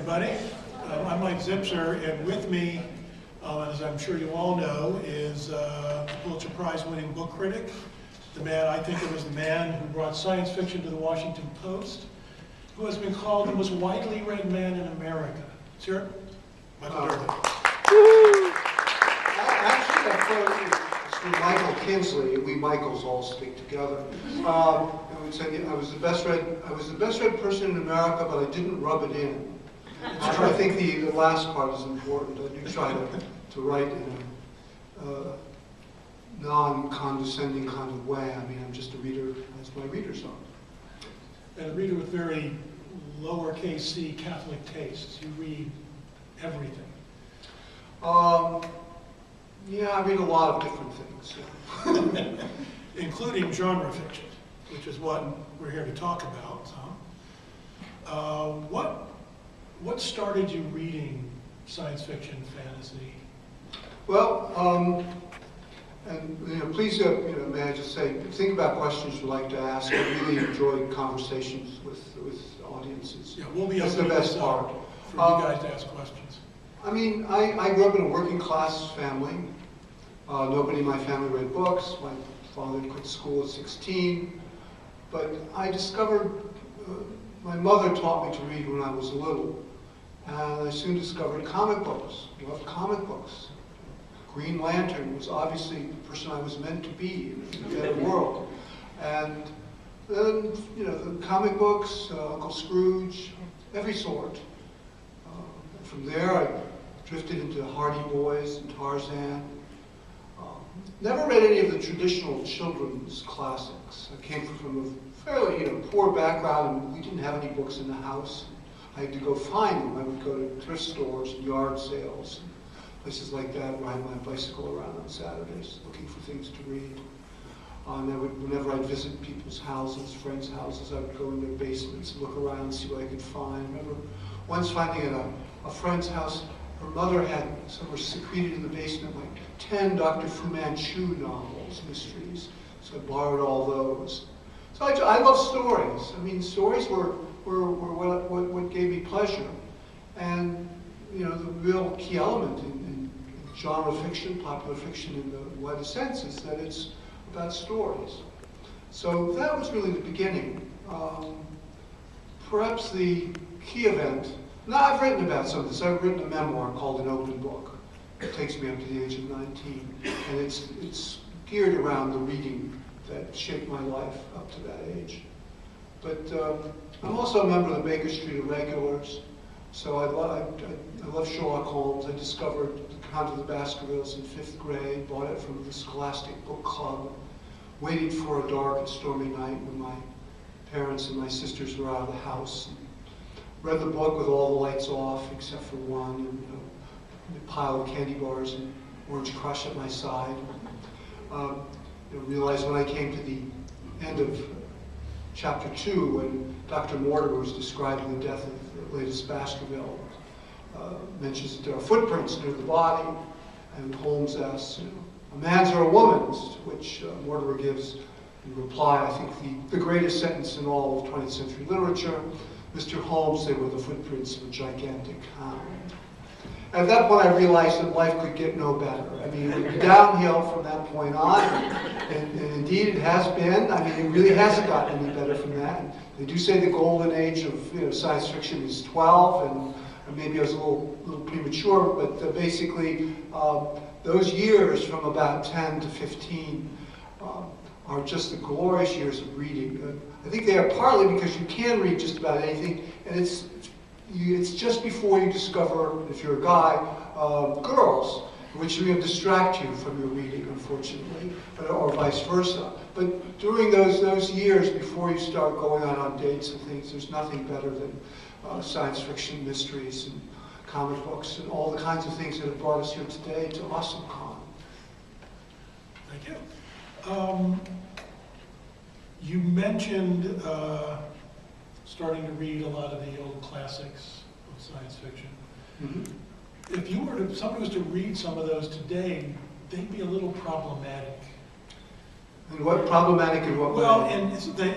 everybody. I'm Mike Zipser, and with me, as I'm sure you all know, is the Pulitzer Prize winning book critic, the man, I think it was the man who brought science fiction to the Washington Post, who has been called the most widely read man in America. Sir, Michael Dirda. Actually, I thought it's from Michael Kinsley. We Michaels all stick together. It would say I was the best read person in America, but I didn't rub it in. I think the last part is important. I do try to write in a non-condescending kind of way. I mean, I'm just a reader, as my readers are. And a reader with very lowercase c Catholic tastes. You read everything. Yeah, I read a lot of different things. Including genre fiction, which is what we're here to talk about. What started you reading science fiction, fantasy? Well, and please, may I just say, think about questions you'd like to ask. I really enjoy conversations with audiences. Yeah, we'll be That's the best part. For you guys to ask questions. I mean, I grew up in a working class family. Nobody in my family read books. My father quit school at 16. But I discovered, my mother taught me to read when I was little. And I soon discovered comic books. I loved comic books. Green Lantern was obviously the person I was meant to be in the world. And then, the comic books, Uncle Scrooge, every sort. From there, I drifted into Hardy Boys and Tarzan. Never read any of the traditional children's classics. I came from a fairly poor background, and we didn't have any books in the house. I had to go find them. I would go to thrift stores and yard sales, and places like that, ride my bicycle around on Saturdays, looking for things to read. Whenever I'd visit people's houses, friends' houses, I would go in their basements and look around and see what I could find. I remember once finding at a friend's house, her mother had somewhere secreted in the basement like 10 Dr. Fu Manchu novels, mysteries. So I borrowed all those. So I love stories. I mean, stories were what gave me pleasure. And, the real key element in genre fiction, popular fiction in the widest sense, is that it's about stories. So that was really the beginning. Perhaps the key event. Now, I've written about some of this. I've written a memoir called An Open Book. It takes me up to the age of 19. And it's geared around the reading that shaped my life up to that age. But I'm also a member of the Baker Street Irregulars. So I love Sherlock Holmes. I discovered The Count of the Baskervilles in 5th grade, bought it from the Scholastic Book Club, waited for a dark and stormy night when my parents and my sisters were out of the house. Read the book with all the lights off except for one, and a pile of candy bars and Orange Crush at my side. Realized when I came to the end of chapter 2, when Dr. Mortimer was describing the death of the latest Baskerville, mentions that there are footprints near the body, and Holmes asks, a man's or a woman's, to which Mortimer gives in reply, I think the greatest sentence in all of 20th century literature, Mr. Holmes, they were the footprints of a gigantic hound. At that point, I realized that life could get no better. I mean, it would be downhill from that point on, and indeed it has been. I mean, it really hasn't gotten any better from that. And they do say the golden age of science fiction is 12, and maybe I was a little premature, but basically those years from about 10 to 15 are just the glorious years of reading. I think they are partly because you can read just about anything, and it's just before you discover, if you're a guy, girls, which distract you from your reading, unfortunately, or vice versa. But during those years before you start going on dates and things, there's nothing better than science fiction, mysteries, and comic books, and all the kinds of things that have brought us here today to AwesomeCon. Thank you. You mentioned starting to read a lot of the old classics of science fiction. Mm-hmm. If somebody was to read some of those today, they'd be a little problematic. And what problematic in what way? Well, and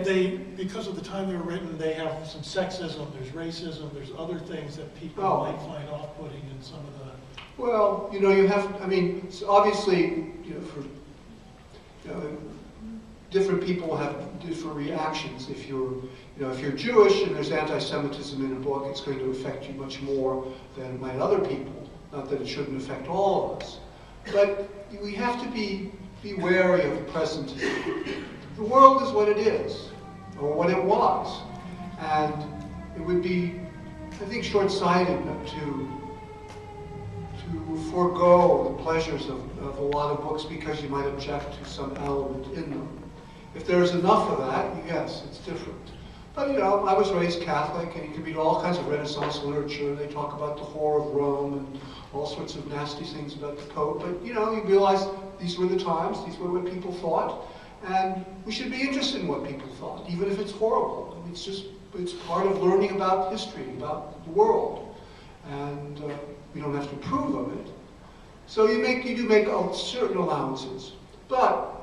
they, because of the time they were written, they have some sexism, there's racism, there's other things that people might find off-putting in some of the... Well, you know, you have, I mean, obviously, you know, for, you know, different people have different reactions. If you're, you know, if you're Jewish and there's anti-Semitism in a book, it's going to affect you much more than it might other people. Not that it shouldn't affect all of us. But we have to be wary of presentism. The world is what it is, or what it was. And it would be, I think, short-sighted to forego the pleasures of a lot of books because you might object to some element in them. If there's enough of that, yes, it's different. But, you know, I was raised Catholic, and you can read all kinds of Renaissance literature. They talk about the whore of Rome and all sorts of nasty things about the Pope. But, you know, you realize these were the times, these were what people thought, and we should be interested in what people thought, even if it's horrible. I mean, it's part of learning about history, about the world. And we don't have to approve of it. So you do make certain allowances. But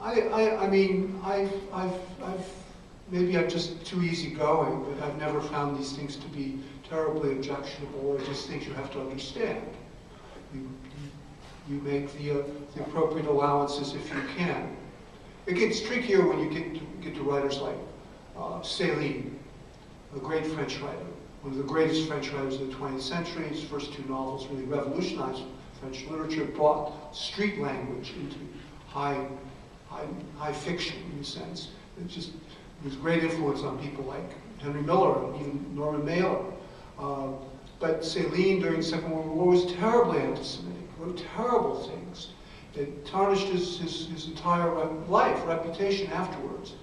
I mean, maybe I'm just too easygoing, but I've never found these things to be terribly objectionable, or just things you have to understand. You make the appropriate allowances if you can. It gets trickier when you get to writers like Céline, a great French writer, one of the greatest French writers of the 20th century. His first two novels really revolutionized French literature, brought street language into high fiction, in a sense. It was great influence on people like Henry Miller and even Norman Mailer. But Céline, during the Second World War, was terribly anti-Semitic, wrote terrible things. It tarnished his entire life, reputation afterwards.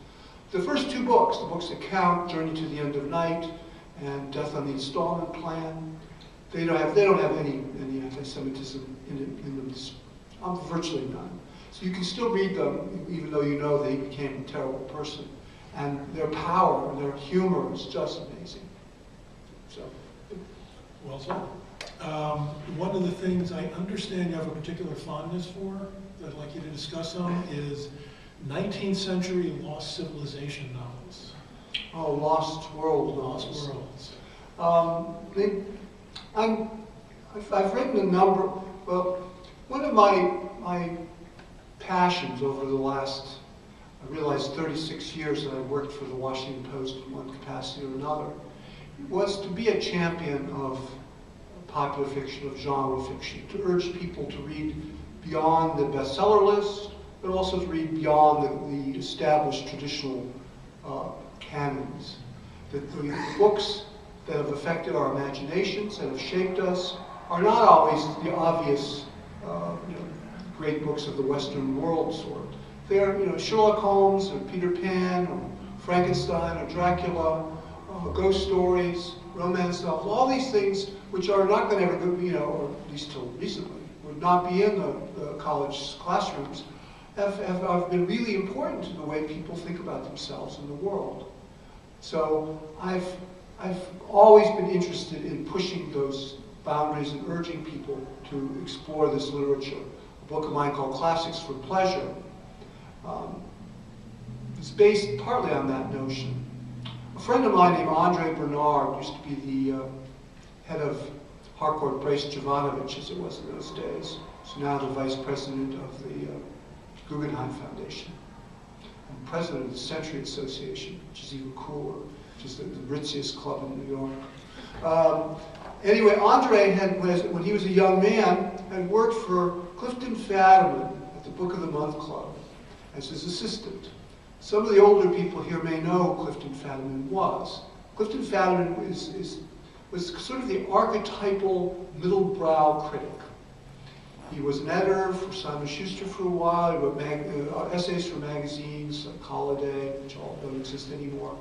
The first two books, the books that count, Journey to the End of Night and Death on the Installment Plan, they don't have any anti-Semitism in them, virtually none. So you can still read them, even though you know that he became a terrible person. And their power and their humor is just amazing. So. Well said. One of the things I understand you have a particular fondness for, that I'd like you to discuss some, is 19th century lost civilization novels. Oh, Lost World novels. Lost Worlds. I've written a number. Well, one of my passions over the last, I realized 36 years that I worked for the Washington Post in one capacity or another, was to be a champion of popular fiction, of genre fiction, to urge people to read beyond the bestseller list, but also to read beyond the established traditional canons. That the books that have affected our imaginations, that have shaped us, are not always the obvious great books of the Western world sort. They're Sherlock Holmes or Peter Pan or Frankenstein or Dracula, ghost stories, romance novels, all these things which are not going to ever go, or at least till recently, would not be in the college classrooms, have been really important to the way people think about themselves in the world. So I've always been interested in pushing those boundaries and urging people to explore this literature. A book of mine called Classics for Pleasure is based partly on that notion. A friend of mine named Andre Bernard used to be the head of Harcourt Brace Jovanovich, as it was in those days. He's now the vice president of the Guggenheim Foundation and president of the Century Association, which is even cooler, which is the ritziest club in New York. Anyway, Andre when he was a young man, had worked for Clifton Fadiman at the Book of the Month Club as his assistant. Some of the older people here may know who Clifton Fadiman was. Clifton Fadiman was sort of the archetypal middle-brow critic. He was an editor for Simon & Schuster for a while. He wrote essays for magazines like Holiday, which all don't exist anymore.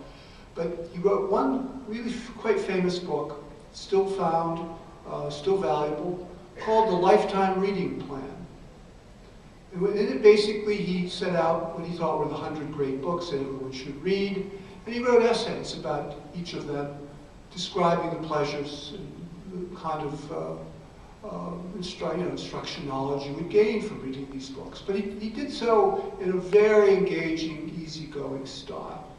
But he wrote one really quite famous book, still found, still valuable, called The Lifetime Reading Plan. In it, basically, he set out what he thought were the 100 great books that everyone should read, and he wrote essays about each of them, describing the pleasures and the kind of instruction knowledge you would gain from reading these books. But he did so in a very engaging, easygoing style.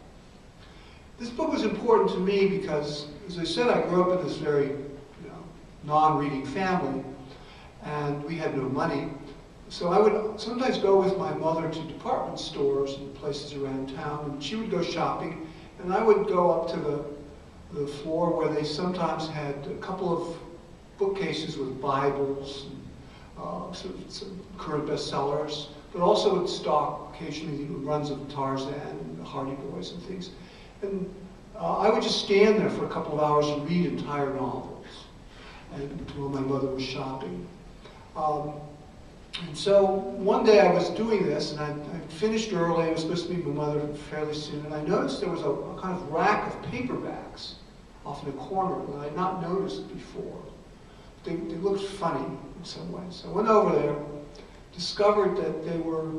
This book was important to me because, as I said, I grew up in this very non-reading family, and we had no money. So I would sometimes go with my mother to department stores and places around town, and she would go shopping, and I would go up to the floor where they sometimes had a couple of bookcases with Bibles and some current bestsellers, but also would stock occasionally runs of Tarzan and the Hardy Boys and things. And I would just stand there for a couple of hours and read entire novels, and while my mother was shopping. And so one day I was doing this, and I finished early. I was supposed to meet my mother fairly soon, and I noticed there was a kind of rack of paperbacks off in a corner that I had not noticed before. They looked funny in some ways. So I went over there, discovered that they were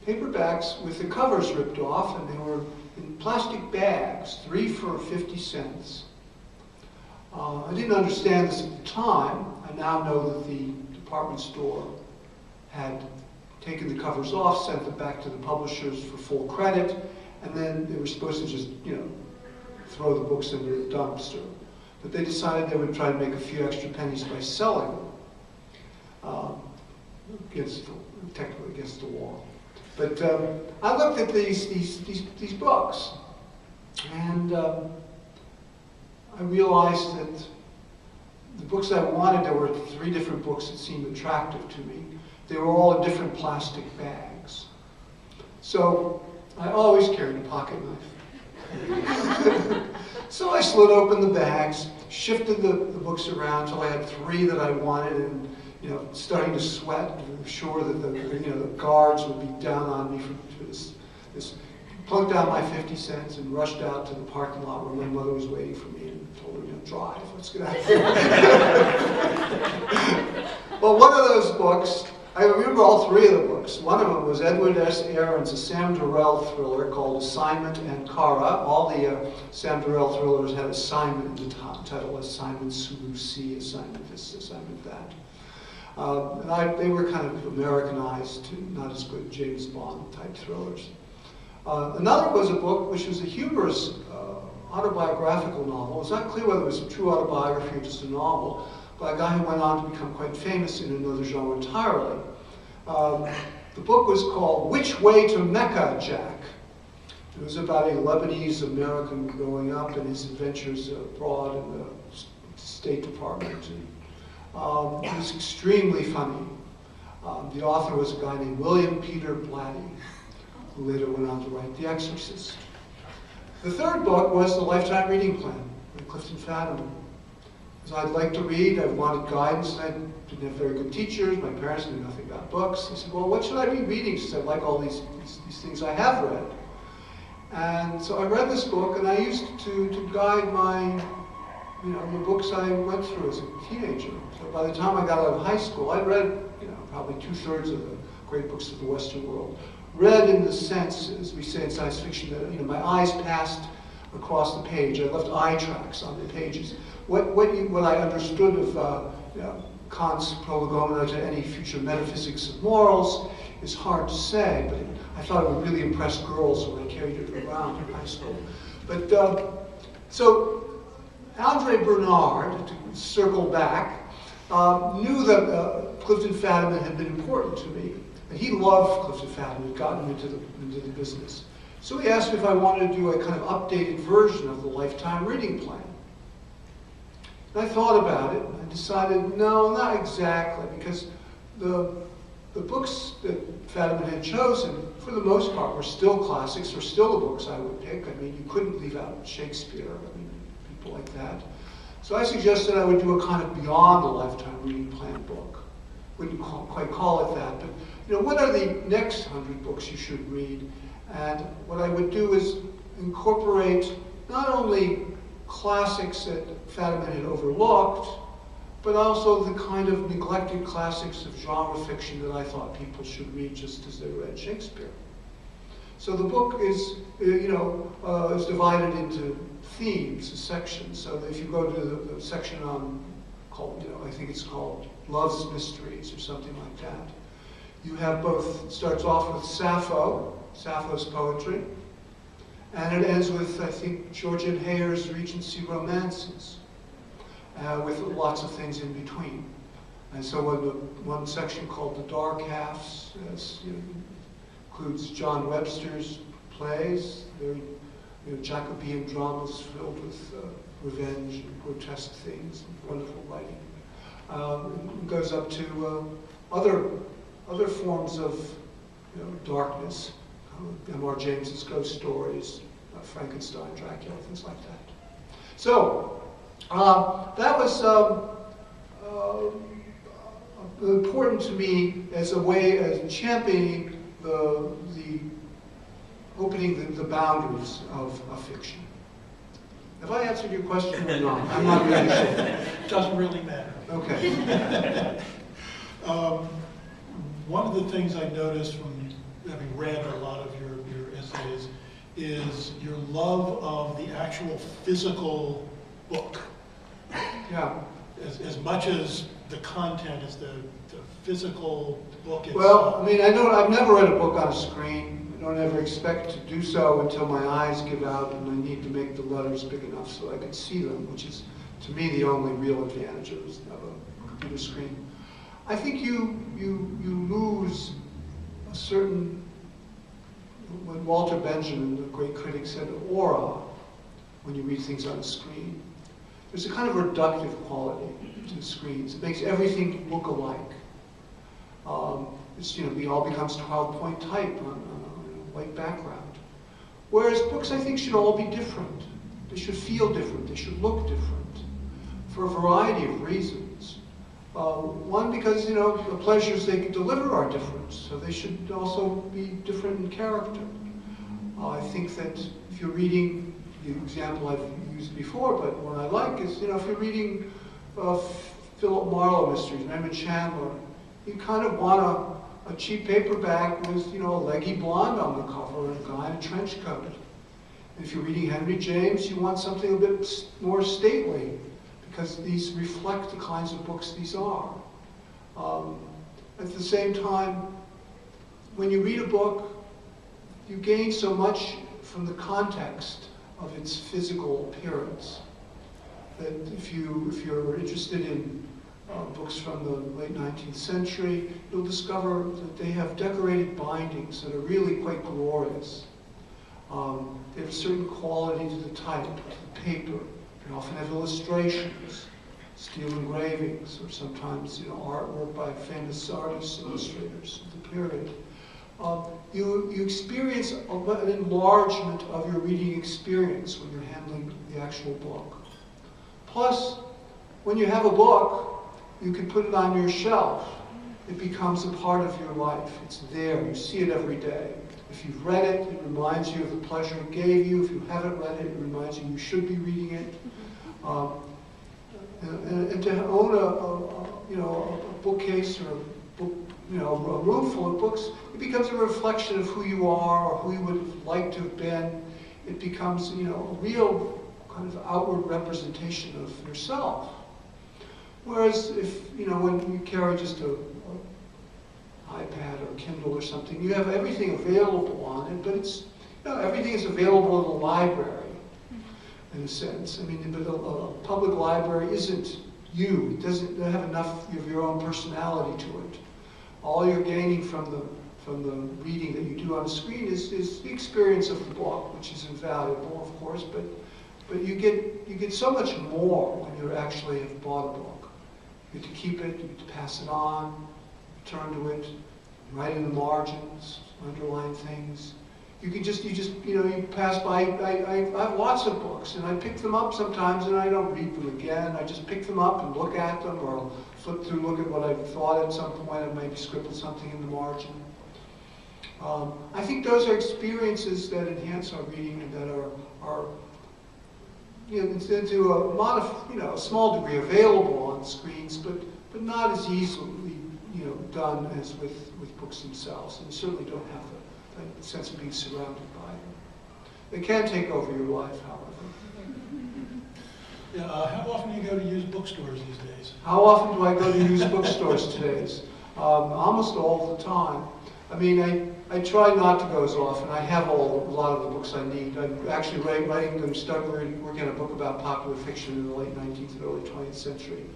paperbacks with the covers ripped off, and they were in plastic bags, 3 for 50 cents. I didn't understand this at the time. I now know that the department store had taken the covers off, sent them back to the publishers for full credit, and then they were supposed to just, throw the books into the dumpster. But they decided they would try to make a few extra pennies by selling them technically against the law. But I looked at these books, and I realized that the books I wanted, there were 3 different books that seemed attractive to me. They were all in different plastic bags. So I always carried a pocket knife. So I slid open the bags, shifted the books around until I had 3 that I wanted, and starting to sweat, sure that the guards would be down on me for this. Plunked down my 50 cents and rushed out to the parking lot where my mother was waiting for me and told her, drive, let's get out of here. Well, one of those books, I remember all 3 of the books. One of them was Edward S. Aaron's, a Sam Durrell thriller called Assignment and Kara. All the Sam Durrell thrillers had assignment in the title, assignment Sulu C, assignment this, assignment that. And they were kind of Americanized to not as good James Bond type thrillers. Another was a book which was a humorous autobiographical novel. It was not clear whether it was a true autobiography or just a novel, by a guy who went on to become quite famous in another genre entirely. The book was called Which Way to Mecca, Jack? It was about a Lebanese American growing up and his adventures abroad in the State Department. And, it was extremely funny. The author was a guy named William Peter Blatty, who later went on to write The Exorcist. The third book was The Lifetime Reading Plan by Clifton Fadiman. Because I'd like to read, I wanted guidance, and I didn't have very good teachers, my parents knew nothing about books. I said, well, what should I be reading? Since I like all these things I have read. And so I read this book, and I used it to guide my, the books I went through as a teenager. So by the time I got out of high school, I read, probably 2/3 of the great books of the Western world. Read in the sense, as we say in science fiction, that my eyes passed across the page. I left eye tracks on the pages. What I understood of Kant's prolegomena to any future metaphysics of morals is hard to say, but I thought it would really impress girls when I carried it around in high school. But so Andre Bernard, to circle back, knew that Clifton Fadiman had been important to me. And he loved Clifton Fadiman, had gotten him into the business. So he asked me if I wanted to do a kind of updated version of the Lifetime Reading Plan. And I thought about it, and I decided, no, not exactly, because the books that Fadiman had chosen, for the most part, were still classics, or still the books I would pick. I mean, you couldn't leave out Shakespeare, people like that. So I suggested I would do a kind of beyond the Lifetime Reading Plan book. Wouldn't quite call it that, but what are the next 100 books you should read? And what I would do is incorporate not only classics that Fadiman had overlooked, but also the kind of neglected classics of genre fiction that I thought people should read just as they read Shakespeare. So the book is, is divided into themes, sections. So that if you go to the section on called, I think it's called Love's Mysteries or something like that. You have both, it starts off with Sappho's poetry, and it ends with, I think, Georgian Hayer's Regency romances, with lots of things in between. And so one section called The Dark Halves includes John Webster's plays, very Jacobean dramas filled with revenge and grotesque things, and wonderful writing. It goes up to other forms of darkness, M.R. James's ghost stories, Frankenstein, Dracula, things like that. So that was important to me as a way of championing the opening the boundaries of fiction. Have I answered your question or not? I'm not really sure. It doesn't really matter. Okay. One of the things I noticed from having read a lot of your essays is your love of the actual physical book. Yeah. As much as the content is the physical book itself. Well, I mean, I've never read a book on a screen. I don't ever expect to do so until my eyes give out and I need to make the letters big enough so I can see them, which is, to me, the only real advantage of a computer screen. I think you lose a certain, what Walter Benjamin, the great critic, said, aura when you read things on a screen. There's a kind of reductive quality to the screens. It makes everything look alike. It all becomes 12-point type on a white background. Whereas books, I think, should all be different. They should feel different. They should look different for a variety of reasons. One, because the pleasures they deliver are different, so they should also be different in character. I think that if you're reading, the example I've used before, but one I like is, if you're reading Philip Marlowe mysteries, Raymond Chandler, you kind of want a cheap paperback with, a leggy blonde on the cover and a guy in a trench coat. And if you're reading Henry James, you want something a bit more stately, because these reflect the kinds of books these are. At the same time, when you read a book, you gain so much from the context of its physical appearance that if you're interested in books from the late 19th century, you'll discover that they have decorated bindings that are really quite glorious. They have a certain quality to the type, to the paper. They often have illustrations, steel engravings, or sometimes artwork by famous artists, illustrators of the period. You experience an enlargement of your reading experience when you're handling the actual book. Plus, when you have a book, you can put it on your shelf. It becomes a part of your life. It's there. You see it every day. If you've read it, it reminds you of the pleasure it gave you. If you haven't read it, it reminds you should be reading it. And to own a bookcase or a book, a room full of books, it becomes a reflection of who you are or who you would have liked to have been. It becomes, a real kind of outward representation of yourself. Whereas if, when you carry just an iPad or Kindle or something, you have everything available on it, but it's, everything is available in the library, in a sense. I mean, but a public library isn't you. It doesn't have enough of your own personality to it. All you're gaining from the reading that you do on the screen is the experience of the book, which is invaluable, of course, but you get so much more when you actually have bought a book. You get to keep it, you get to pass it on, turn to it, write in the margins, underline things. You pass by. I have lots of books, and I pick them up sometimes, and I don't read them again. I just pick them up and look at them, or I'll flip through, look at what I've thought at some point. I maybe scribbled something in the margin. I think those are experiences that enhance our reading and that are to a small degree available on screens, but not as easily done as with books themselves, and certainly don't have the sense of being surrounded by them. They can take over your life, however. Yeah, how often do you go to used bookstores these days? How often do I go to used bookstores today? Almost all the time. I mean, I try not to go as often. I have a lot of the books I need. I'm actually working on a book about popular fiction in the late 19th and early 20th century.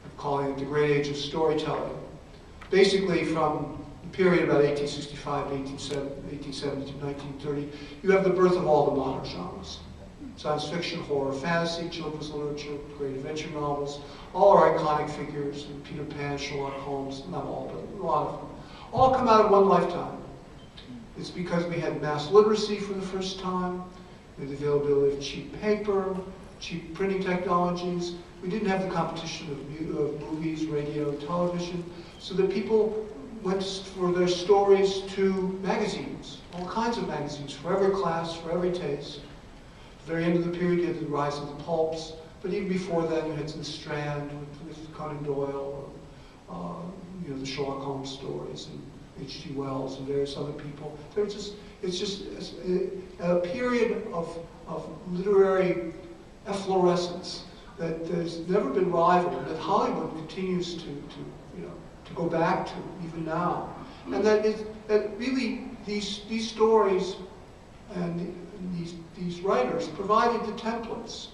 I'm calling it The Great Age of Storytelling. Basically, from the period about 1865 to 1870 to 1930, you have the birth of all the modern genres. Science fiction, horror, fantasy, children's literature, great adventure novels, all are iconic figures, Peter Pan, Sherlock Holmes, not all, but a lot of them. All come out in one lifetime. It's because we had mass literacy for the first time, the availability of cheap paper, cheap printing technologies. We didn't have the competition of movies, radio, television, so that people went for their stories to magazines, all kinds of magazines, for every class, for every taste. At the very end of the period, you had the rise of the pulps, but even before then, you had the Strand with Conan Doyle, or, the Sherlock Holmes stories, and H.G. Wells and various other people. It's just a period of literary efflorescence that has never been rivaled, that Hollywood continues to go back to even now, and that really these stories and these writers provided the templates,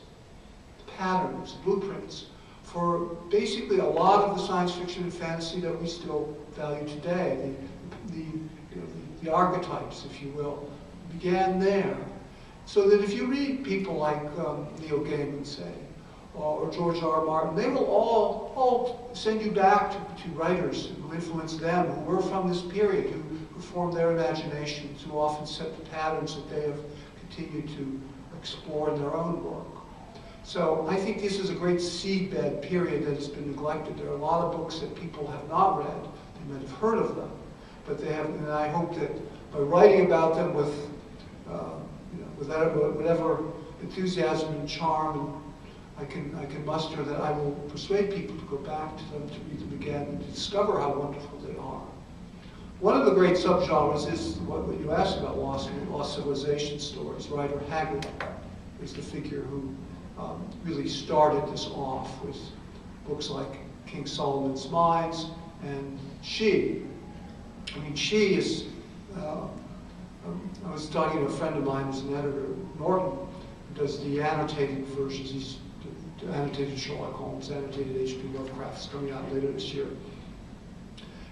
the patterns, blueprints for basically a lot of the science fiction and fantasy that we still value today. The archetypes, if you will, began there. So that if you read people like Neil Gaiman, say, or George R. R. Martin, they will all send you back to writers who influenced them, who were from this period, who formed their imaginations, who often set the patterns that they have continued to explore in their own work. So I think this is a great seedbed period that has been neglected. There are a lot of books that people have not read. They might have heard of them, but they haven't. And I hope that by writing about them with whatever enthusiasm and charm I can muster, that I will persuade people to go back to them, to read them again, and to discover how wonderful they are. One of the great subgenres is what you asked about, lost civilization stories. Rider Haggard is the figure who really started this off with books like King Solomon's Mines and She. I mean, She is, I was talking to a friend of mine who's an editor, Norton, who does the annotated versions. He's annotated Sherlock Holmes, annotated H.P. Lovecraft. It's coming out later this year.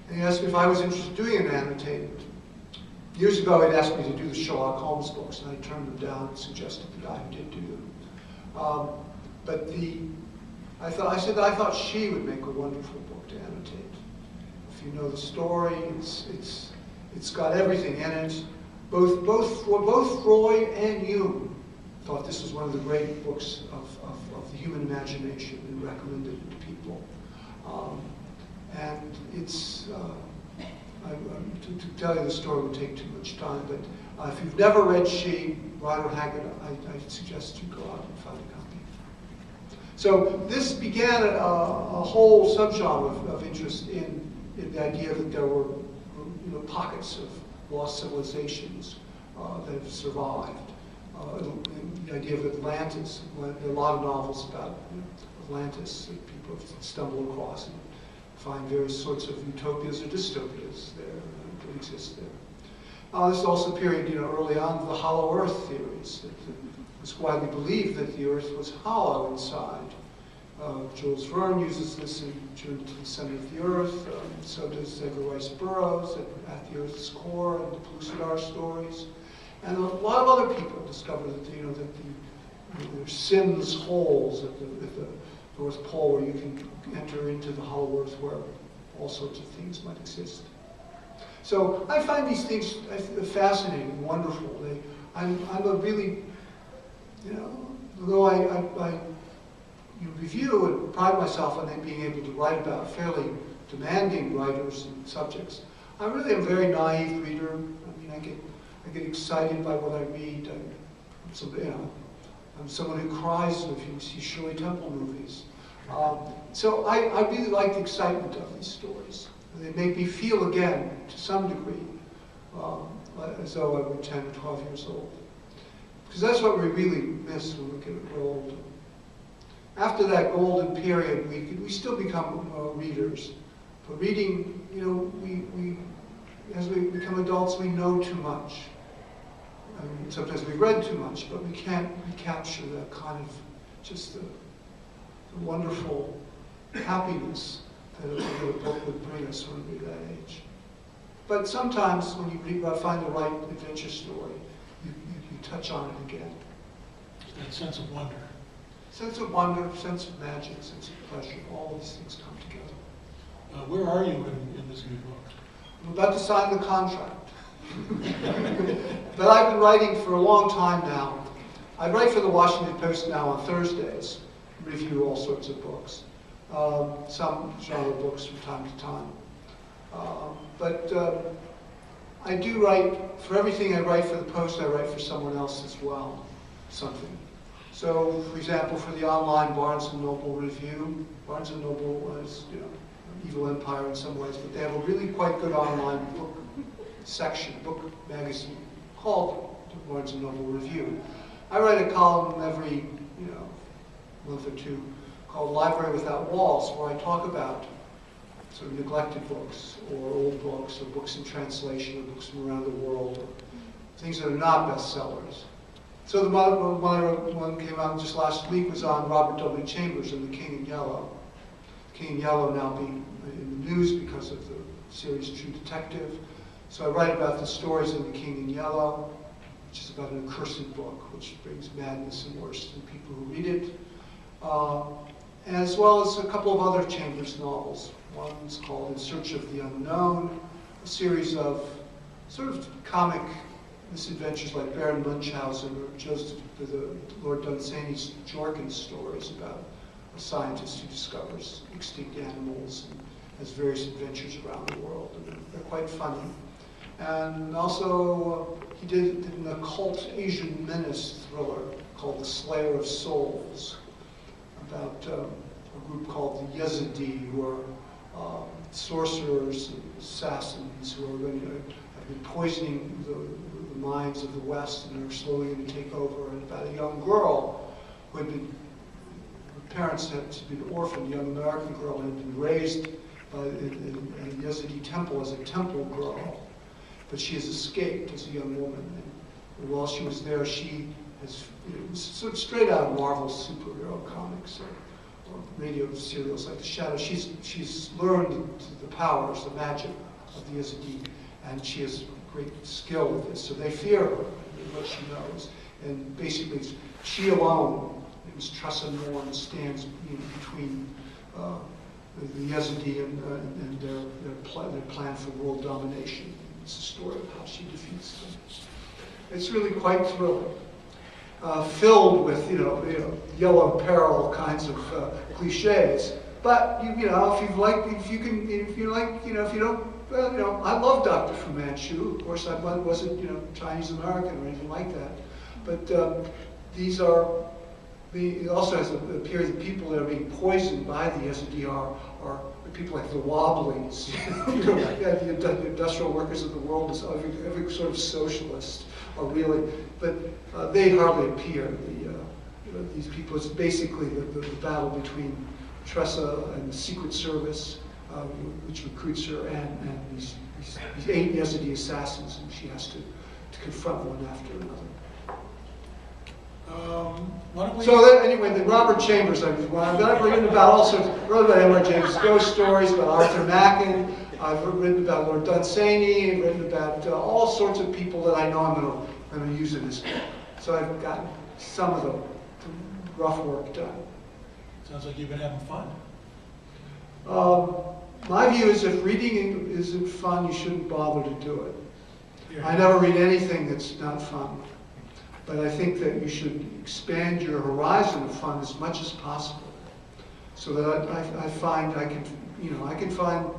And he asked me if I was interested in doing an annotated. Years ago, he'd asked me to do the Sherlock Holmes books, and I turned them down and suggested the guy who did do them. I said that I thought She would make a wonderful book to annotate. If you know the story, it's got everything in it. Both Freud and Jung thought this was one of the great books of the human imagination and recommended it to people. And it's, to tell you the story would take too much time, but if you've never read She, Rider Haggard, I suggest you go out and find a copy. So this began a whole subgenre of interest in the idea that there were pockets of lost civilizations that have survived. The idea of Atlantis. There are a lot of novels about Atlantis that people have stumbled across and find various sorts of utopias or dystopias there that exist there. This is also a period, early on, the hollow earth theories. It was widely believed that the earth was hollow inside. Jules Verne uses this in Journey to the Center of the Earth. So does Edgar Rice Burroughs at the Earth's Core and the Pellucidar stories. And a lot of other people discovered that there's Sims holes at the North Pole where you can enter into the hollow earth where all sorts of things might exist. So I find these things fascinating and wonderful. I'm a really, although I review and pride myself on being able to write about fairly demanding writers and subjects, I really am a very naive reader. I mean, I get excited by what I read. I'm someone who cries if you see Shirley Temple movies. So I really like the excitement of these stories. They make me feel again, to some degree, as though I were 10 or 12 years old. Because that's what we really miss when we get old. after that golden period, we still become readers. But reading, you know, as we become adults, we know too much. I mean, sometimes we read too much, but we can't recapture that kind of just the wonderful happiness that a book would bring us when we're that age. But sometimes when you find the right adventure story, you touch on it again. That sense of wonder. Sense of wonder, sense of magic, sense of pleasure, all these things come together. Where are you in this new book? I'm about to sign the contract. But I've been writing for a long time now. I write for the Washington Post now on Thursdays, review all sorts of books, some genre books from time to time. But I do write, for everything I write for the Post, I write for someone else as well, something. So, for example, for the online Barnes & Noble review, Barnes & Noble is, you know, an evil empire in some ways, but they have a really quite good online book section, book magazine, called the Barnes & Noble Review. I write a column every, you know, month or two called Library Without Walls, where I talk about sort of neglected books, or old books, or books in translation, or books from around the world, or things that are not bestsellers. So the one came out just last week was on Robert W. Chambers and The King in Yellow. King in Yellow now being in the news because of the series True Detective. So I write about the stories in The King in Yellow, which is about an accursed book, which brings madness and worse to people who read it. As well as a couple of other Chambers novels. One's called In Search of the Unknown, a series of sort of comic misadventures like Baron Munchausen or the Lord Dunsany's Jorkin stories about a scientist who discovers extinct animals and has various adventures around the world. And they're quite funny. And also, he did an occult Asian menace thriller called The Slayer of Souls, about a group called the Yazidi, who are sorcerers and assassins who are going to have been poisoning the minds of the West and are slowly going to take over. And about a young girl who had been, her parents had been orphaned, a young American girl had been raised by, in a Yazidi temple as a temple girl. But she has escaped as a young woman. And while she was there, she has, it was sort of straight out of Marvel superhero comics or radio serials like The Shadow. She's learned the powers, the magic of the Yazidi, and she has great skill with this. So they fear her and what she knows. And basically, she alone, it was Tressa Norn, stands between the Yazidi and their plan for world domination. It's a story of how she defeats them. It's really quite thrilling, filled with yellow peril kinds of cliches. But if you don't. Well, I love Dr. Fu Manchu. Of course, I wasn't Chinese American or anything like that. But these are. It also has a period of people that are being poisoned by the Yazidi are people like the Wobblies, the industrial workers of the world, every sort of socialist, are really, but they hardly appear. These people, it's basically the battle between Tressa and the Secret Service, which recruits her, and these 8 Yazidi assassins, and she has to confront one after another. Anyway, the Robert Chambers, I've written about all sorts. I wrote about Edward James ghost stories, about Arthur Machen. I've written about Lord Dunsany. I've written about all sorts of people that I know I'm going to use in this book. So I've gotten some of the rough work done. Sounds like you've been having fun. My view is if reading isn't fun, you shouldn't bother to do it. I never read anything that's not fun. But I think that you should expand your horizon of fun as much as possible, so that I find I can find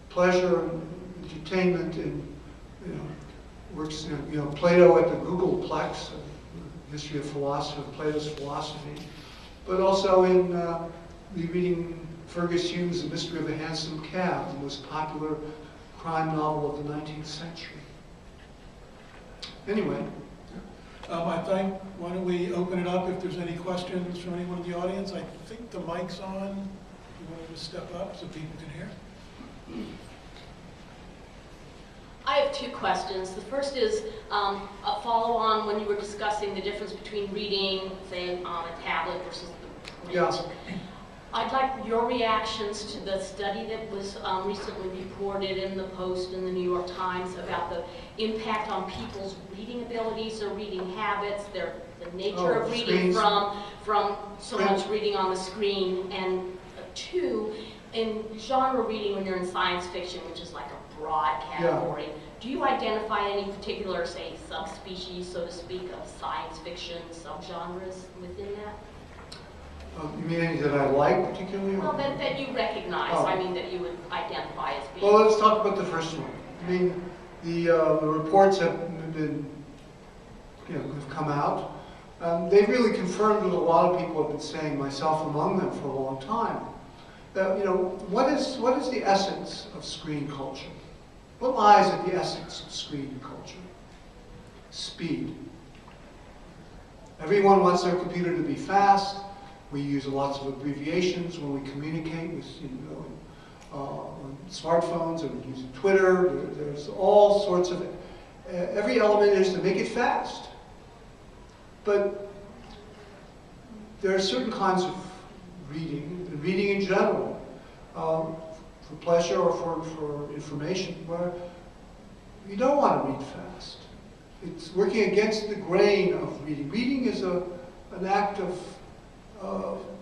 pleasure and entertainment in works. Plato at the Googleplex, history of philosophy, Plato's philosophy, but also in reading Fergus Hume's The Mystery of a Hansom Cab, the most popular crime novel of the 19th century. Anyway. Why don't we open it up if there's any questions from anyone in the audience? I think the mic's on. You want to just step up so people can hear? I have two questions. The first is a follow-on when you were discussing the difference between reading, say, on a tablet versus the print. Yeah. I'd like your reactions to the study that was recently reported in the Post and the New York Times about the impact on people's reading abilities or reading habits, the nature of reading from so much reading on the screen, and two, in genre reading when you're in science fiction, which is like a broad category, do you identify any particular, say, subspecies, so to speak, of science fiction subgenres within that? You mean any that I like particularly? Well, that you recognize, Oh. I mean, that you would identify as being... Well, let's talk about the first one. I mean, the reports have been, have come out. They've really confirmed what a lot of people have been saying, myself among them, for a long time. That, what is the essence of screen culture? What lies at the essence of screen culture? Speed. Everyone wants their computer to be fast. We use lots of abbreviations when we communicate with, on smartphones and using Twitter. There's all sorts of, every element is to make it fast. But there are certain kinds of reading in general, for pleasure or for information, where you don't want to read fast. It's working against the grain of reading. Reading is an act of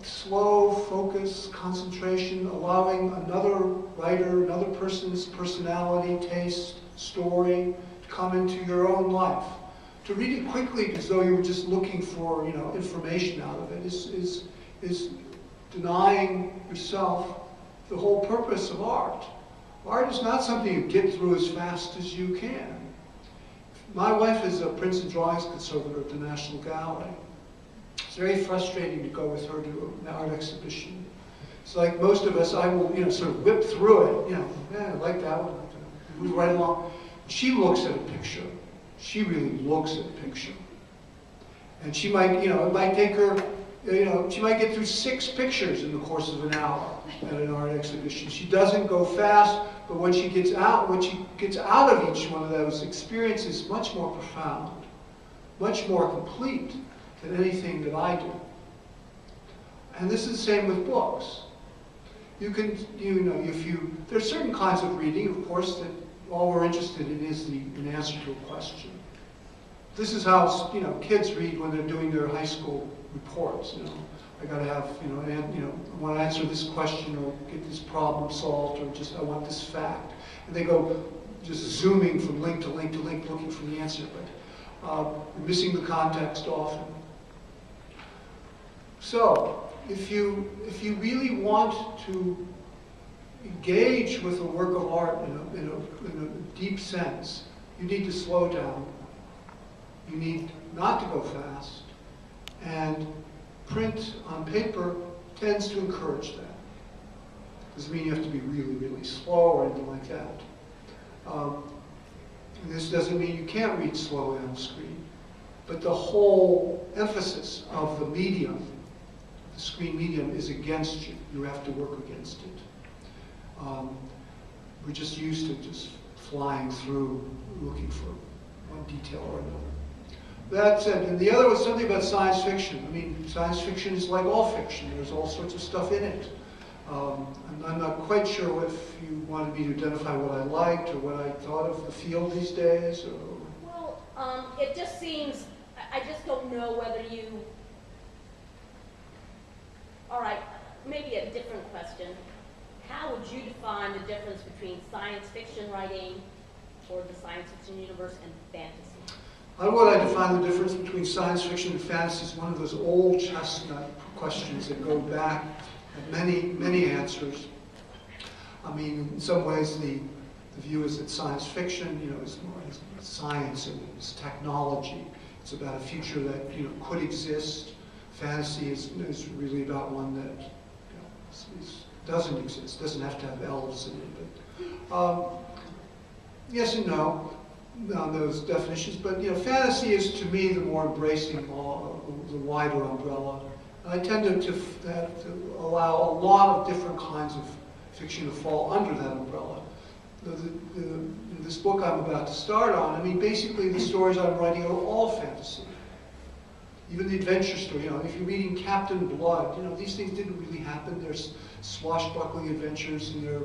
slow focus, concentration, allowing another writer, another person's personality, taste, story to come into your own life. To read it quickly as though you were just looking for, information out of it is denying yourself the whole purpose of art. Art is not something you get through as fast as you can. My wife is a prints and drawings conservator at the National Gallery. It's very frustrating to go with her to an art exhibition. It's like most of us, I will, sort of whip through it, I like that one, move right along. She looks at a picture. She really looks at a picture. And she might, it might take her, she might get through 6 pictures in the course of an hour at an art exhibition. She doesn't go fast, but when she gets out of each one of those experiences, much more profound, much more complete than anything that I do. And this is the same with books. You can, there's certain kinds of reading, of course, that all we're interested in is an answer to a question. This is how, kids read when they're doing their high school reports, I gotta have, I want to answer this question or get this problem solved, or just I want this fact. And they go just zooming from link to link to link looking for the answer, but missing the context often. So, if you really want to engage with a work of art in a deep sense, you need to slow down. You need not to go fast. And print on paper tends to encourage that. Doesn't mean you have to be really, really slow or anything like that. And this doesn't mean you can't read slowly on the screen. But the whole emphasis of the medium, the screen medium, is against you. You have to work against it. We're just used to just flying through, looking for one detail or another. That said, and the other was something about science fiction. I mean, science fiction is like all fiction. There's all sorts of stuff in it. I'm not quite sure if you wanted me to identify what I liked or what I thought of the field these days. Or... Well, it just seems, I just don't know whether you... All right, maybe a different question. How would you define the difference between science fiction writing or the science fiction universe and fantasy? How would I define the difference between science fiction and fantasy? Is one of those old chestnut questions that go back at many answers. I mean, in some ways, the view is that science fiction, is more science and it's technology. It's about a future that could exist. Fantasy is really about one that doesn't exist. Doesn't have to have elves in it. But yes and no. on those definitions, but fantasy is to me the more embracing, the wider umbrella. I tend to allow a lot of different kinds of fiction to fall under that umbrella. This book I'm about to start on, I mean, basically the stories I'm writing are all fantasy. Even the adventure story, if you're reading Captain Blood, these things didn't really happen. There's swashbuckling adventures, and they're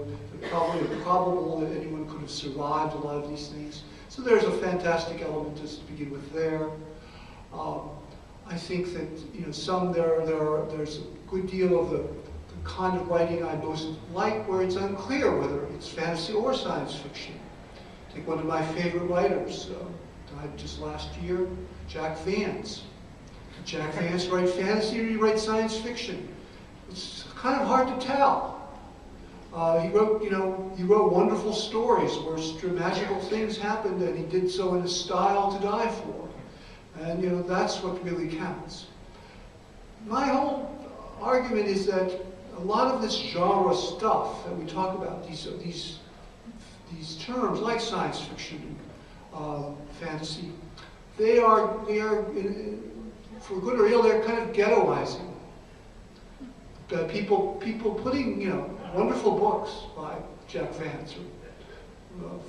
probably improbable that anyone could have survived a lot of these things. So there's a fantastic element to begin with there. I think that there's a good deal of the kind of writing I most like where it's unclear whether it's fantasy or science fiction. Take one of my favorite writers, died just last year, Jack Vance. Did Jack Vance write fantasy or did he write science fiction? It's kind of hard to tell. He wrote wonderful stories where magical things happened, and he did so in a style to die for. And that's what really counts. My whole argument is that a lot of this genre stuff that we talk about, these terms like science fiction, fantasy, they are for good or ill, they're kind of ghettoizing. People putting wonderful books by Jack Vance or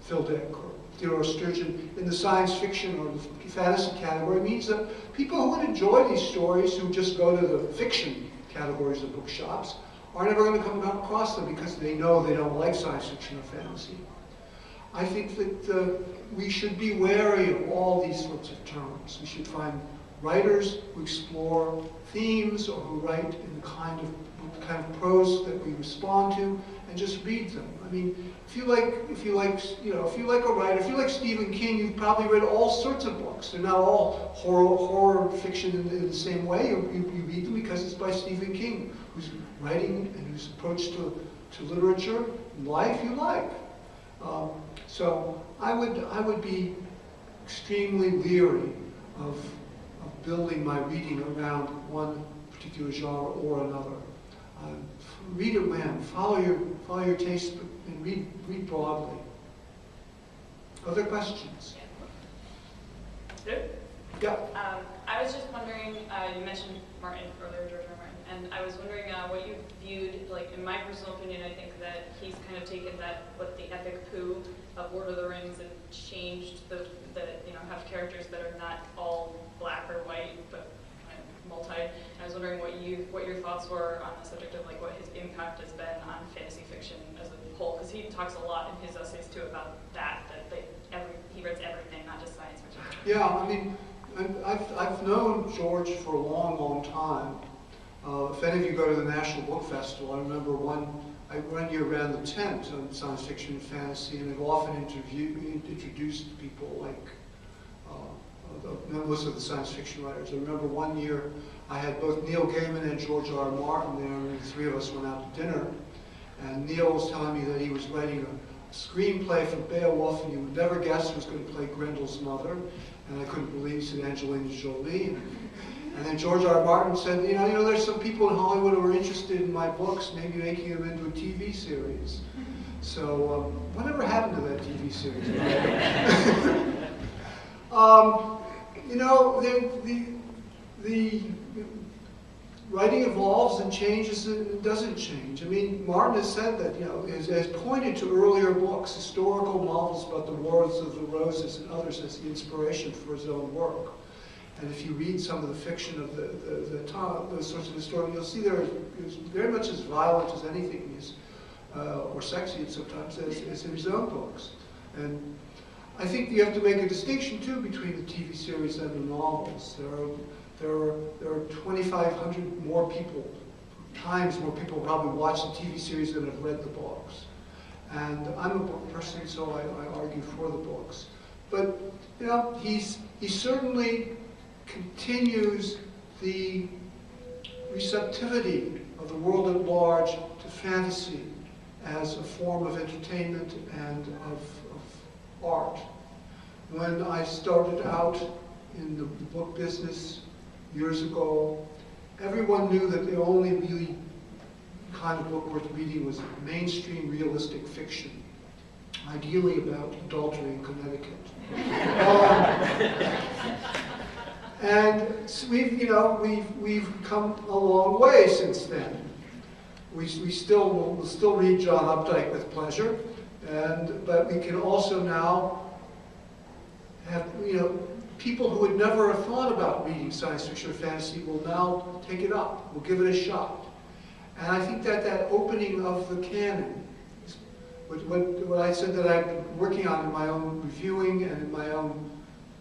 Phil Dick or Theodore Sturgeon in the science fiction or the fantasy category means that people who would enjoy these stories, who just go to the fiction categories of bookshops, are never going to come across them because they know they don't like science fiction or fantasy. I think that we should be wary of all these sorts of terms. We should find writers who explore themes or who write in the kind of prose that we respond to, and just read them. I mean, if you like a writer, if you like Stephen King, you've probably read all sorts of books. They're not all horror fiction in the same way. You read them because it's by Stephen King, whose writing and whose approach to literature and life you like. So I would be extremely leery of building my reading around one particular genre or another. Read at whim, follow your taste, and read broadly. Other questions? Good. Yeah. I was just wondering, you mentioned Martin earlier, George R. R. Martin, and I was wondering what you viewed, like in my personal opinion, I think that he's kind of taken the epic poo of Lord of the Rings and changed have characters that are not all black or white, but kind of multi. And I was wondering what your thoughts were on the subject of like what his impact has been on fantasy fiction as a whole, because he talks a lot in his essays too about that he writes everything, not just science fiction. Yeah, I mean, I've known George for a long, long time. If any of you go to the National Book Festival, I remember one year ran the tent on science fiction and fantasy, and I've often introduced people like most of the science fiction writers. I remember one year I had both Neil Gaiman and George R. R. Martin there, and the three of us went out to dinner. And Neil was telling me that he was writing a screenplay for Beowulf, and you would never guess who was going to play Grendel's mother. And I couldn't believe, said Angelina Jolie. And then George R. R. Martin said, there's some people in Hollywood who are interested in my books, maybe making them into a TV series. So whatever happened to that TV series? The writing evolves and changes and doesn't change. I mean, Martin has said that, has pointed to earlier books, historical novels about the Wars of the Roses and others as the inspiration for his own work. And if you read some of the fiction of the time, those sorts of historians, you'll see they're very much as violent as anything is, or sexy sometimes as in his own books. And I think you have to make a distinction too between the TV series and the novels. There are 2,500 more people, times more people probably watch the TV series than have read the books. And I'm a book person, so I argue for the books. But he certainly continues the receptivity of the world at large to fantasy as a form of entertainment and of art. When I started out in the book business years ago, everyone knew that the only really kind of book worth reading was mainstream realistic fiction. ideally about adultery in Connecticut. And so we've come a long way since then. We'll still read John Updike with pleasure, but we can also now have, people who would never have thought about reading science fiction or fantasy will now take it up, will give it a shot. And I think that opening of the canon, what I said that I've been working on in my own reviewing and in my own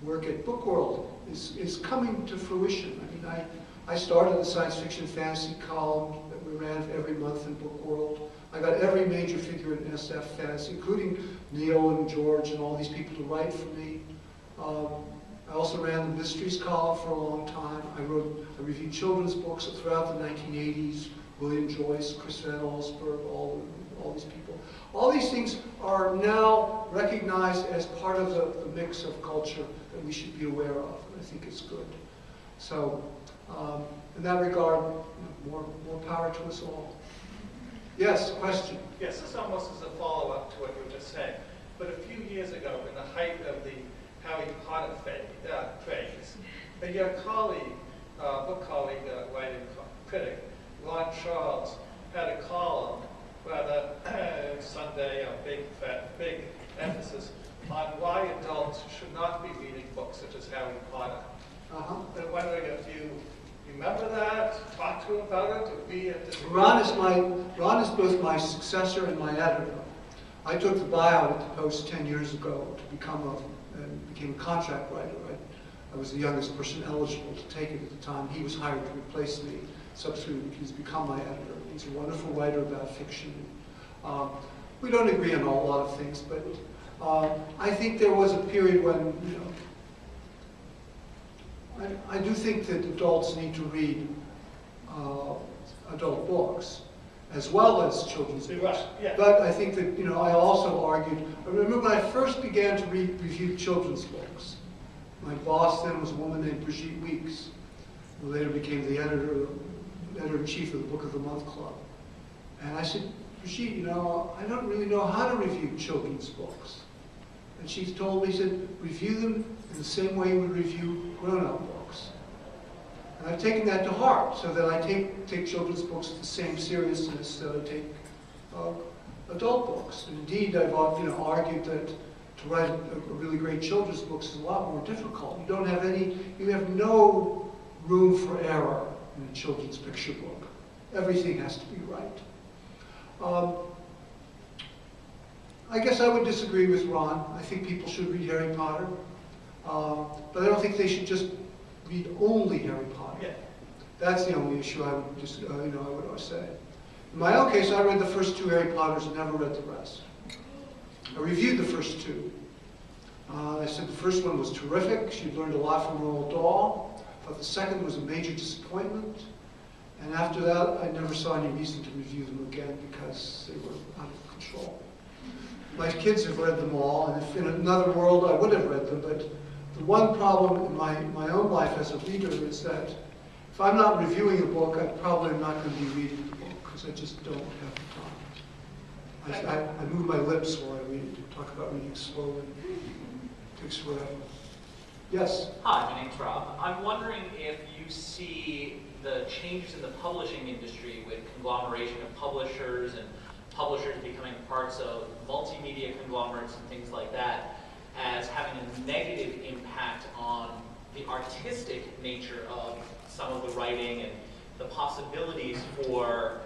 work at Bookworld, is coming to fruition. I mean, I started the science fiction fantasy column that we ran every month in Bookworld. I got every major figure in SF fantasy, including Neil and George and all these people to write for me. I also ran the mysteries column for a long time. I reviewed children's books throughout the 1980s, William Joyce, Chris Van Allsburg, all these people. All these things are now recognized as part of the mix of culture that we should be aware of. I think it's good. So, in that regard, more power to us all. Yes, question? Yes, this almost is a follow-up to what you were just saying. But a few years ago, in the height of the Harry Potter craze, your colleague, book colleague, writing critic, Ron Charles, had a column, rather Sunday, big emphasis on why adults should not be reading books such as Harry Potter. I'm wondering if you remember that, talk to him about it, agree or disagree? Ron is both my successor and my editor. I took the buyout at the Post 10 years ago to became a contract writer. I was the youngest person eligible to take it at the time. He was hired to replace me. Subsequently, he's become my editor. He's a wonderful writer about fiction. We don't agree on a lot of things, but I think there was a period when, I do think that adults need to read adult books as well as children's books. Right, yeah. But I think that, I also argued, I remember when I first began to review children's books, my boss then was a woman named Brigitte Weeks, who later became the editor-in-chief of the Book of the Month Club. And I said, Brigitte, I don't really know how to review children's books. And she told me, she said, review them in the same way you would review grown-up books. And I've taken that to heart, so that I take children's books with the same seriousness that I take adult books. And indeed, I've argued that to write a really great children's book is a lot more difficult. You have no room for error in a children's picture book. Everything has to be right. I guess I would disagree with Ron. I think people should read Harry Potter, but I don't think they should just read only Harry Potter. Yeah. That's the only issue I would just, I would say. In my own case, I read the first 2 Harry Potters and never read the rest. I reviewed the first 2. I said the first one was terrific. She'd learned a lot from Roald Dahl. I thought the second was a major disappointment. And after that, I never saw any reason to review them again because they were out of control. My kids have read them all, and if in another world I would have read them, but the one problem in my own life as a reader is that if I'm not reviewing a book, I probably am not going to be reading the book because I just don't have the time. I move my lips while I read, talk about reading slowly. It takes forever. Yes? Hi, my name's Rob. I'm wondering if you see the changes in the publishing industry with conglomeration of publishers and publishers becoming parts of multimedia conglomerates and things like that as having a negative impact on the artistic nature of some of the writing and the possibilities for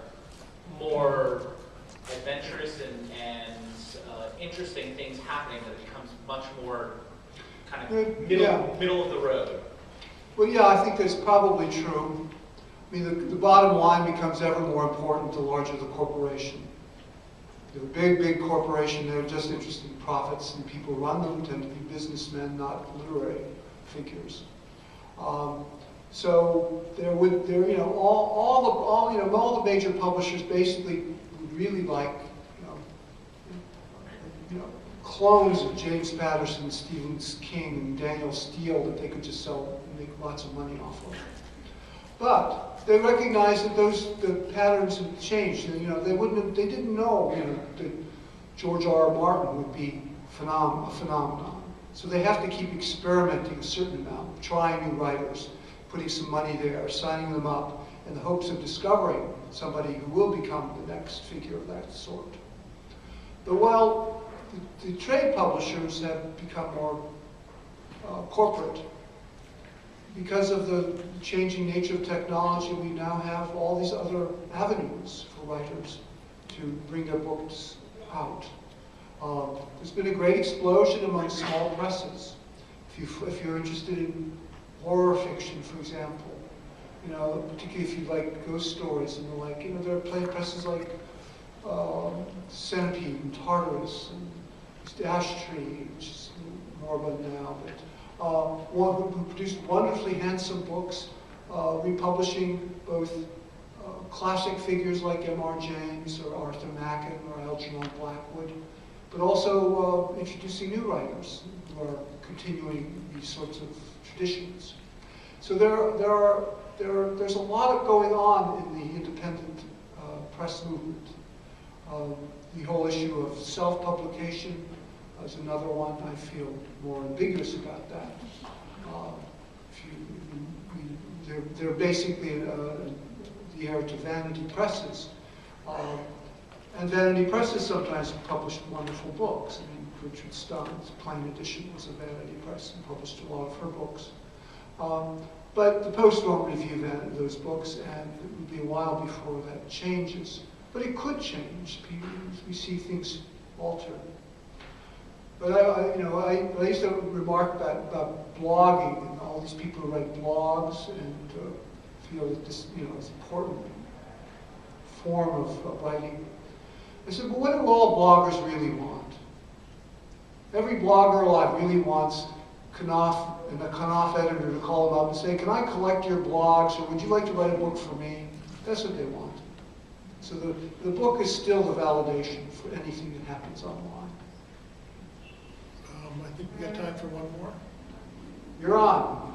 more adventurous and interesting things happening that becomes much more kind of middle of the road. Well, yeah, I think that's probably true. I mean, the bottom line becomes ever more important the larger the corporation. If a big corporation, they're just interested in profits, and people run them tend to be businessmen, not literary figures. So all the major publishers basically would really like clones of James Patterson, Stephen King, and Daniel Steele that they could just sell and make lots of money off of. But they recognized that the patterns had changed. They didn't know that George R.R. Martin would be a phenomenon. So they have to keep experimenting a certain amount, trying new writers, putting some money there, signing them up, in the hopes of discovering somebody who will become the next figure of that sort. But while the trade publishers have become more corporate, because of the changing nature of technology, we now have all these other avenues for writers to bring their books out. There's been a great explosion among small presses. If you're interested in horror fiction, for example, particularly if you like ghost stories and the like, there are presses like Centipede and Tartarus and Ash Tree, which is moribund now, but one who produced wonderfully handsome books, republishing both classic figures like M.R. James or Arthur Machen or Algernon Blackwood, but also introducing new writers who are continuing these sorts of traditions. So there's a lot going on in the independent press movement. The whole issue of self-publication is another one. I feel more ambiguous about that. They're basically the heir to vanity presses. And vanity presses sometimes publish wonderful books. I mean, Gertrude Stein's Plain Edition was a vanity press and published a lot of her books. But the Post won't review those books, and it will be a while before that changes. But it could change. We see things alter. But I used to remark about blogging and all these people who write blogs and feel that this, is an important form of writing. I said, but what do all bloggers really want? Every blogger alive really wants Knopf and the Knopf editor to call them up and say, can I collect your blogs, or would you like to write a book for me? That's what they want. So the book is still the validation for anything that happens online. I think we got time for one more. You're on.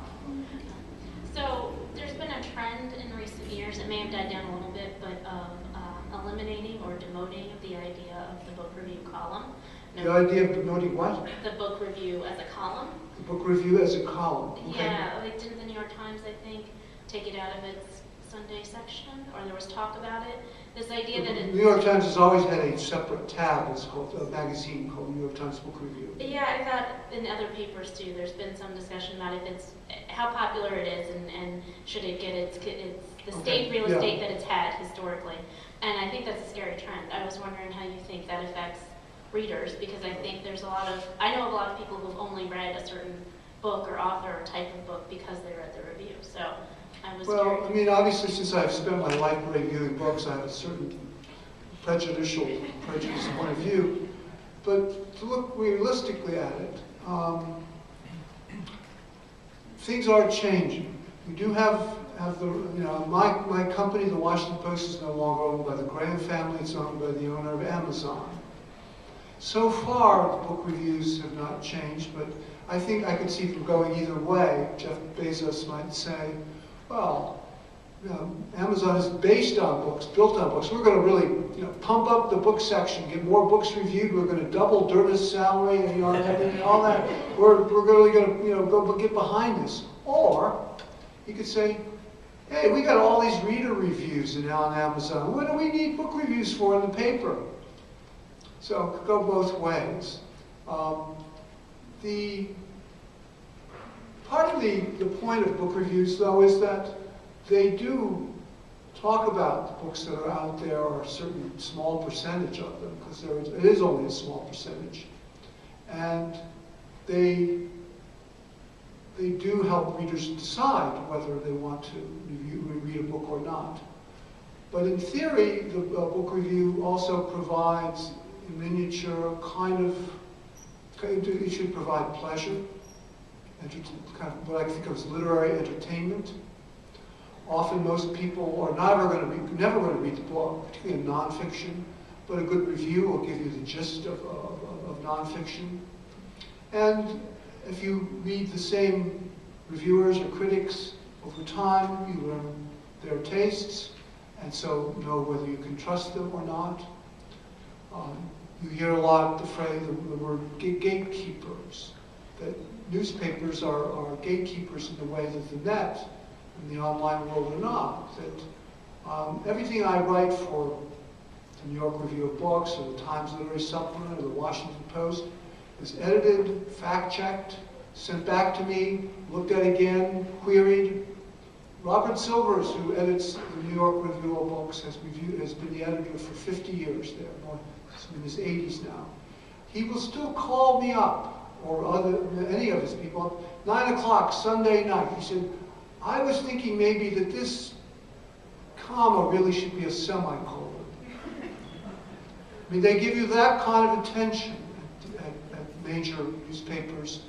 So there's been a trend in recent years, it may have died down a little bit, but of eliminating or demoting the idea of the book review column. The idea of demoting what? The book review as a column. The book review as a column. Okay. Yeah, like didn't the New York Times, I think, take it out of its Sunday section, or there was talk about it. This idea that The New York Times has always had a separate tab. It's called a magazine called New York Times Book Review. Yeah, I thought in other papers too, there's been some discussion about if it's, how popular it is and should it get its the state real estate that it's had historically. And I think that's a scary trend. I was wondering how you think that affects readers, because I think there's I know a lot of people who've only read a certain book or author or type of book because they read the review. So I was Well, curious. I mean, obviously, since I've spent my life reviewing books, I have a certain prejudice point of view. But to look realistically at it, things are changing. We do have the, my company, the Washington Post, is no longer owned by the Graham family. It's owned by the owner of Amazon. So far, the book reviews have not changed, but I think I could see them going either way. Jeff Bezos might say, well, Amazon is based on books, built on books. We're going to really, pump up the book section, get more books reviewed. We're going to double Dirda's salary, and everything, all that. We're really going to, go get behind this. Or you could say, hey, we got all these reader reviews now on Amazon. What do we need book reviews for in the paper? So it could go both ways. The part of the point of book reviews, though, is that they do talk about the books that are out there, or a certain small percentage of them, because it is only a small percentage. And they do help readers decide whether they want to read a book or not. But in theory, the book review also provides in miniature it should provide pleasure, kind of what I think of as literary entertainment. Often most people are never going to read the book, particularly in nonfiction, but a good review will give you the gist of nonfiction. And if you read the same reviewers or critics over time, you learn their tastes, and so know whether you can trust them or not. You hear a lot the phrase, the word gatekeepers, that newspapers are gatekeepers in the way that the net and the online world are not. That everything I write for the New York Review of Books or the Times Literary Supplement or the Washington Post is edited, fact-checked, sent back to me, looked at again, queried. Robert Silvers, who edits the New York Review of Books, has been the editor for 50 years there. He's in his 80s now. He will still call me up, or any of his people, 9 o'clock Sunday night. He said, I was thinking maybe that this comma really should be a semicolon. I mean, they give you that kind of attention at major newspapers,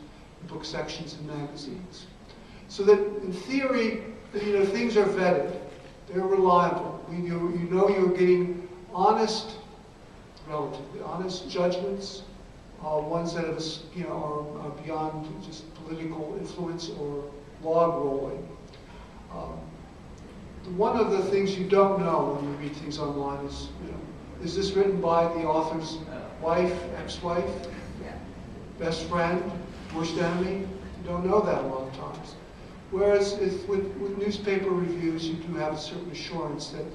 book sections, and magazines. So that in theory, things are vetted. They're reliable. You know you're getting honest, relatively honest judgments, ones that are beyond just political influence or log rolling. One of the things you don't know when you read things online is this written by the author's wife, ex-wife, best friend, worst enemy? You don't know that a lot of times. Whereas with newspaper reviews, you do have a certain assurance that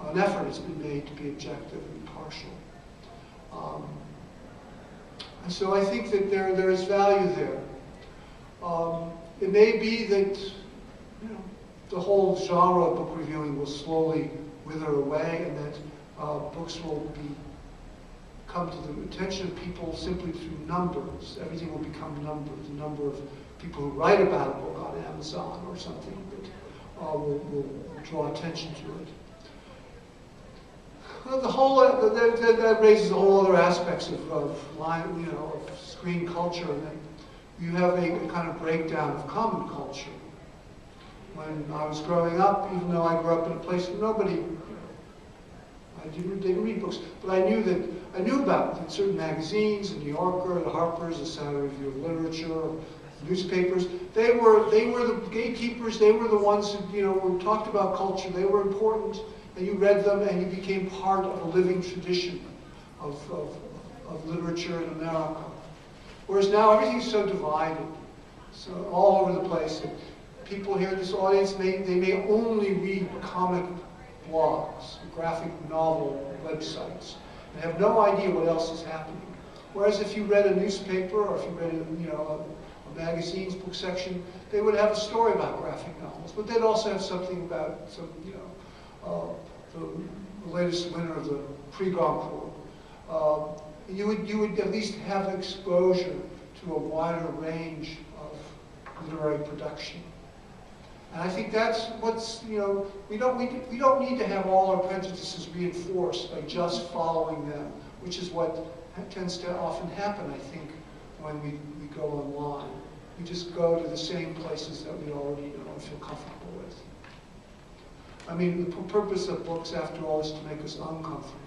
an effort has been made to be objective and impartial. And so I think that there is value there. It may be that the whole genre of book reviewing will slowly wither away, and that books will come to the attention of people simply through numbers. Everything will become numbers. The number of people who write about a book on Amazon or something that will draw attention to it. That raises a whole other aspects of screen culture, and then you have a kind of breakdown of common culture. When I was growing up, even though I grew up in a place where I didn't read books, but I knew about certain magazines, the New Yorker, the Harper's, the Saturday Review of Literature, newspapers. They were the gatekeepers. They were the ones who talked about culture. They were important, and you read them, and you became part of a living tradition of literature in America. Whereas now everything's so divided, so all over the place. People here in this audience they may only read comic blogs, graphic novel websites, and have no idea what else is happening. Whereas if you read a newspaper or if you read a magazine's book section, they would have a story about graphic novels, but they'd also have something about the latest winner of the Prix Goncourt. You would at least have exposure to a wider range of literary production. And I think that's what's, we don't need to have all our prejudices reinforced by just following them, which is what tends to often happen, I think, when we go online. We just go to the same places that we already know and feel comfortable with. I mean, the purpose of books, after all, is to make us uncomfortable.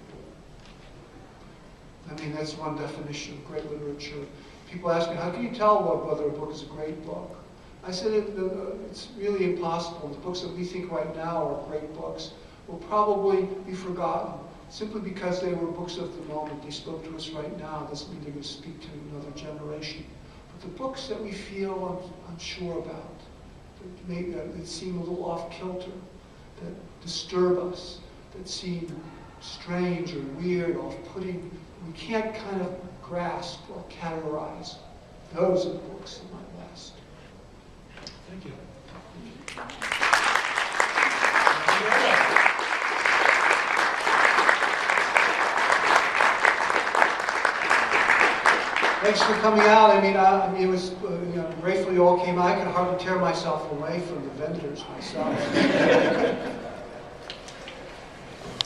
I mean, that's one definition of great literature. People ask me, how can you tell whether a book is a great book? I said it's really impossible. The books that we think right now are great books will probably be forgotten simply because they were books of the moment. They spoke to us right now. Doesn't mean they're going to speak to another generation. But the books that we feel unsure about, that seem a little off-kilter, that disturb us, that seem strange or weird, off-putting, we can't kind of grasp or categorize. Those are the books that might last. Thank you. Thanks for coming out. I mean, it was grateful you all came out. I could hardly tear myself away from the vendors myself.